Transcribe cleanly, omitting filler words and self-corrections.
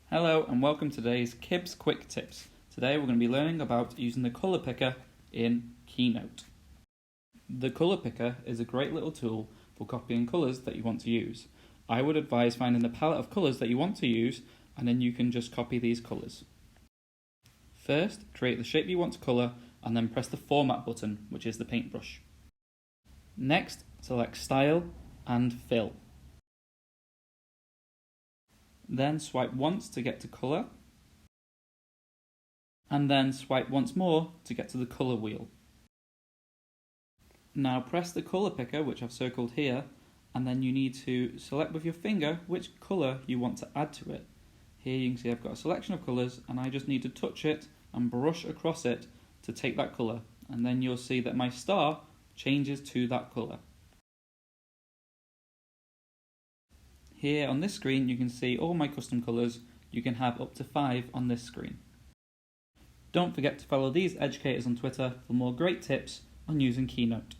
Hello and welcome to today's KIBS Quick Tips. Today we're going to be learning about using the colour picker in Keynote. The colour picker is a great little tool for copying colours that you want to use. I would advise finding the palette of colours that you want to use and then you can just copy these colours. First, create the shape you want to colour and then press the Format button, which is the paintbrush. Next, select Style and Fill. Then swipe once to get to colour, and then swipe once more to get to the colour wheel. Now press the colour picker, which I've circled here, and then you need to select with your finger which colour you want to add to it. Here you can see I've got a selection of colours and I just need to touch it and brush across it to take that colour, and then you'll see that my star changes to that colour. Here on this screen you can see all my custom colours. You can have up to 5 on this screen. Don't forget to follow these educators on Twitter for more great tips on using Keynote.